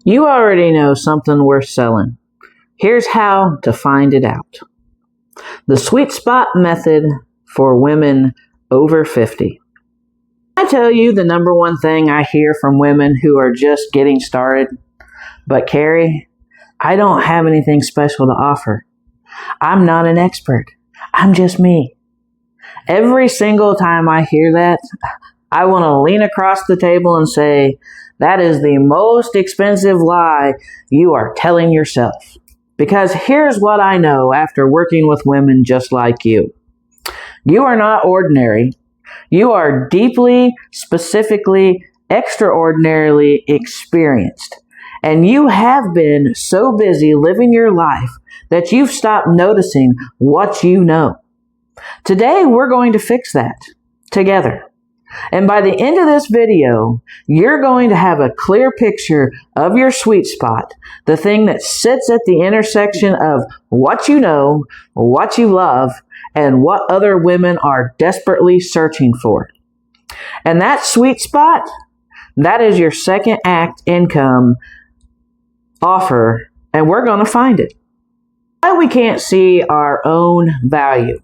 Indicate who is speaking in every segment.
Speaker 1: You already know something worth selling. Here's how to find it out. The sweet spot method for women over 50. I tell you the number one thing I hear from women who are just getting started. But Carrie, I don't have anything special to offer. I'm not an expert. I'm just me. Every single time I hear that, I want to lean across the table and say, that is the most expensive lie you are telling yourself. Because here's what I know after working with women just like you. You are not ordinary. You are deeply, specifically, extraordinarily experienced. And you have been so busy living your life that you've stopped noticing what you know. Today, we're going to fix that together. And by the end of this video, you're going to have a clear picture of your sweet spot, the thing that sits at the intersection of what you know, what you love, and what other women are desperately searching for. And that sweet spot, that is your second act income offer, and we're going to find it. Why we can't see our own value.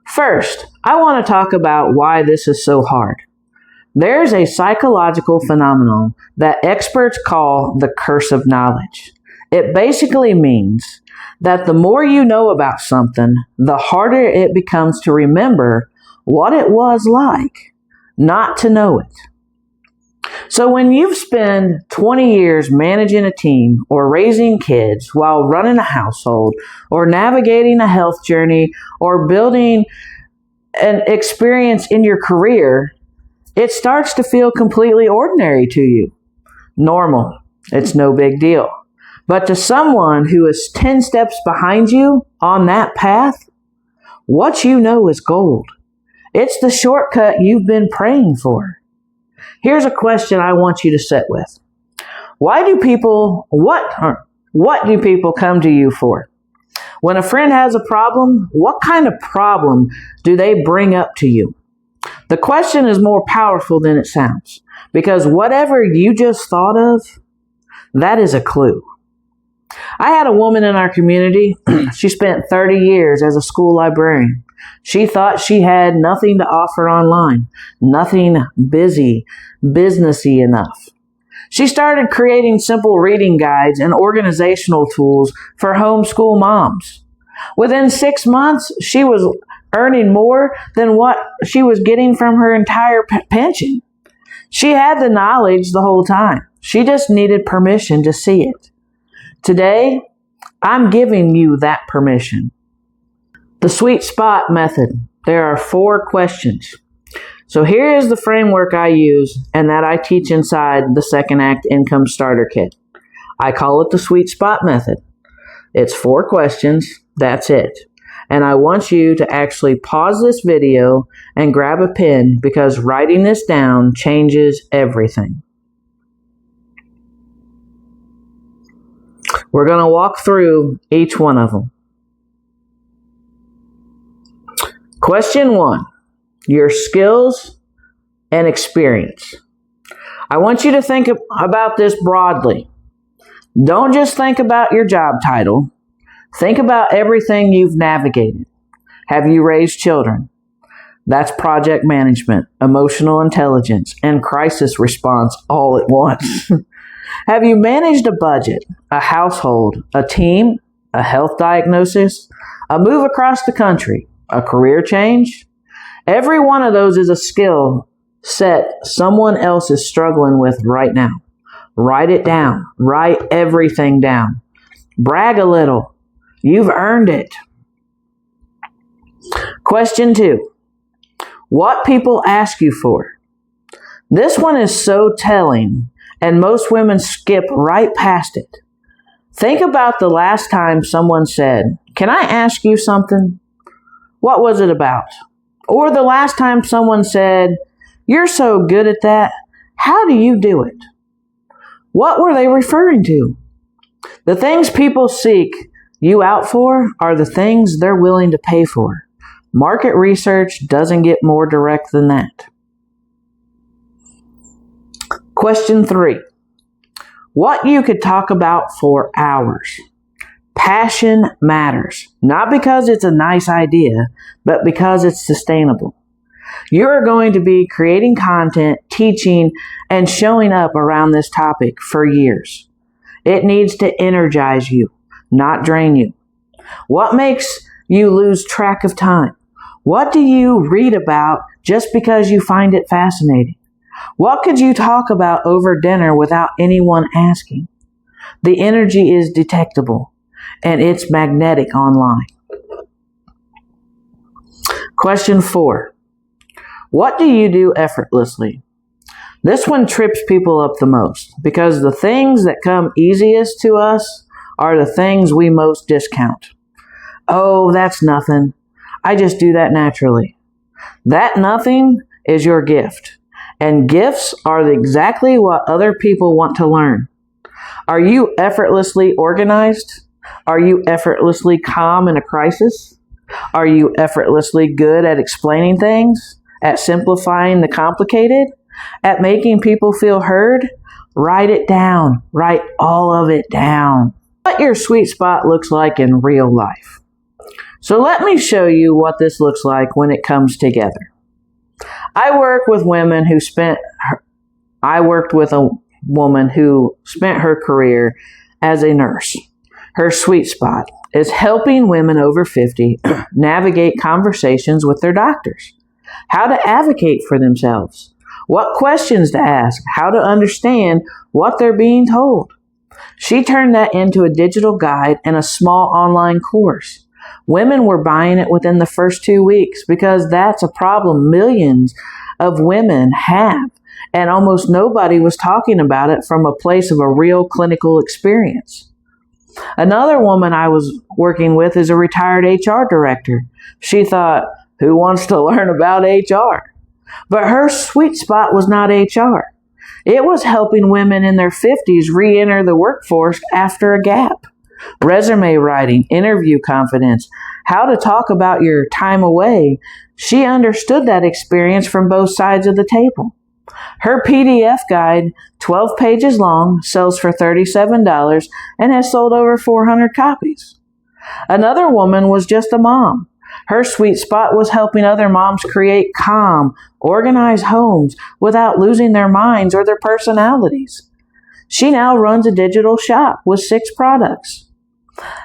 Speaker 1: First, I want to talk about why this is so hard. There's a psychological phenomenon that experts call the curse of knowledge. It basically means that the more you know about something, the harder it becomes to remember what it was like not to know it. So when you've spent 20 years managing a team or raising kids while running a household or navigating a health journey or building an experience in your career, it starts to feel completely ordinary to you. Normal. It's no big deal. But to someone who is 10 steps behind you on that path, what you know is gold. It's the shortcut you've been praying for. Here's a question I want you to sit with. What do people come to you for? When a friend has a problem, what kind of problem do they bring up to you? The question is more powerful than it sounds, because whatever you just thought of, that is a clue. I had a woman in our community. She spent 30 years as a school librarian. She thought she had nothing to offer online, nothing businessy enough. She started creating simple reading guides and organizational tools for homeschool moms. Within 6 months, she was earning more than what she was getting from her entire pension. She had the knowledge the whole time. She just needed permission to see it. Today, I'm giving you that permission. The sweet spot method. There are 4 questions. So here is the framework I use and that I teach inside the Second Act Income Starter Kit. I call it the sweet spot method. It's 4 questions. That's it. And I want you to actually pause this video and grab a pen because writing this down changes everything. We're going to walk through each one of them. Question 1, your skills and experience. I want you to think about this broadly. Don't just think about your job title. Think about everything you've navigated. Have you raised children? That's project management, emotional intelligence, and crisis response all at once. Have you managed a budget, a household, a team, a health diagnosis, a move across the country, a career change? Every one of those is a skill set someone else is struggling with right now. Write it down. Write everything down. Brag a little. You've earned it. Question 2. What people ask you for. This one is so telling, and most women skip right past it. Think about the last time someone said, "Can I ask you something?" What was it about? Or the last time someone said, "You're so good at that. How do you do it?" What were they referring to? The things people seek you out for are the things they're willing to pay for. Market research doesn't get more direct than that. Question 3. what you could talk about for hours. Passion matters, not because it's a nice idea, but because it's sustainable. You're going to be creating content, teaching, and showing up around this topic for years. It needs to energize you, not drain you. What makes you lose track of time? What do you read about just because you find it fascinating? What could you talk about over dinner without anyone asking? The energy is detectable, and it's magnetic online. Question 4. What do you do effortlessly? This one trips people up the most because the things that come easiest to us are the things we most discount. Oh, that's nothing. I just do that naturally. That nothing is your gift. And gifts are exactly what other people want to learn. Are you effortlessly organized? Are you effortlessly calm in a crisis? Are you effortlessly good at explaining things? At simplifying the complicated? At making people feel heard? Write it down. Write all of it down. What your sweet spot looks like in real life. So let me show you what this looks like when it comes together. I worked with a woman who spent her career as a nurse. Her sweet spot is helping women over 50 navigate conversations with their doctors, how to advocate for themselves, what questions to ask, how to understand what they're being told. She turned that into a digital guide and a small online course. Women were buying it within the first 2 weeks because that's a problem millions of women have, and almost nobody was talking about it from a place of a real clinical experience. Another woman I was working with is a retired HR director. She thought, who wants to learn about HR? But her sweet spot was not HR. It was helping women in their 50s re-enter the workforce after a gap. Resume writing, interview confidence, how to talk about your time away. She understood that experience from both sides of the table. Her PDF guide, 12 pages long, sells for $37 and has sold over 400 copies. Another woman was just a mom. Her sweet spot was helping other moms create calm, organized homes without losing their minds or their personalities. She now runs a digital shop with 6 products.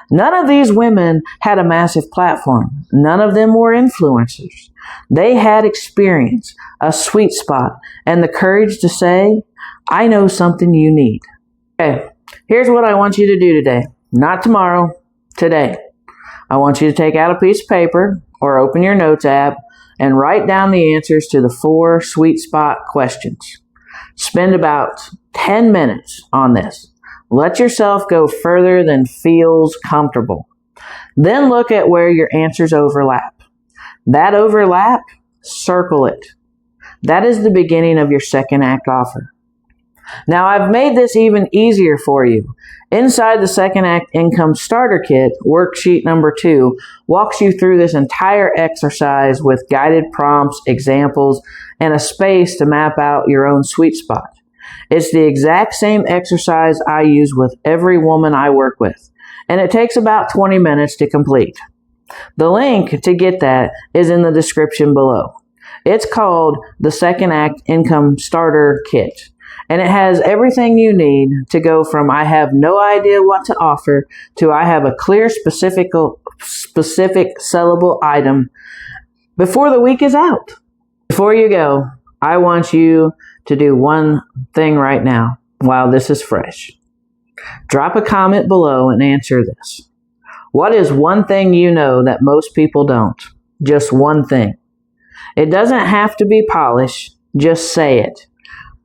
Speaker 1: None of these women had a massive platform. None of them were influencers. They had experience, a sweet spot, and the courage to say, I know something you need. Okay, here's what I want you to do today. Not tomorrow, today. I want you to take out a piece of paper or open your notes app and write down the answers to the 4 sweet spot questions. Spend about 10 minutes on this. Let yourself go further than feels comfortable. Then look at where your answers overlap. That overlap, circle it. That is the beginning of your second act offer. Now, I've made this even easier for you. Inside the Second Act Income Starter Kit, worksheet number 2 walks you through this entire exercise with guided prompts, examples, and a space to map out your own sweet spot. It's the exact same exercise I use with every woman I work with, and it takes about 20 minutes to complete. The link to get that is in the description below. It's called the Second Act Income Starter Kit, and it has everything you need to go from I have no idea what to offer to I have a clear, specific sellable item before the week is out. Before you go, I want you to do one thing right now while this is fresh. Drop a comment below and answer this. What is one thing you know that most people don't? Just one thing. It doesn't have to be polished. Just say it.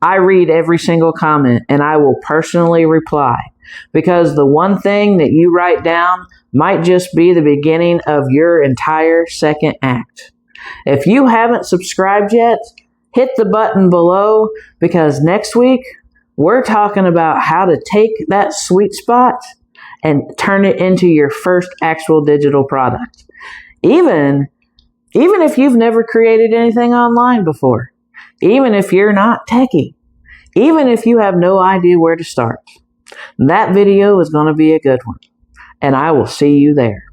Speaker 1: I read every single comment and I will personally reply because the one thing that you write down might just be the beginning of your entire second act. If you haven't subscribed yet, hit the button below because next week we're talking about how to take that sweet spot and turn it into your first actual digital product. Even if you've never created anything online before, even if you're not techie, even if you have no idea where to start. That video is going to be a good one, and I will see you there.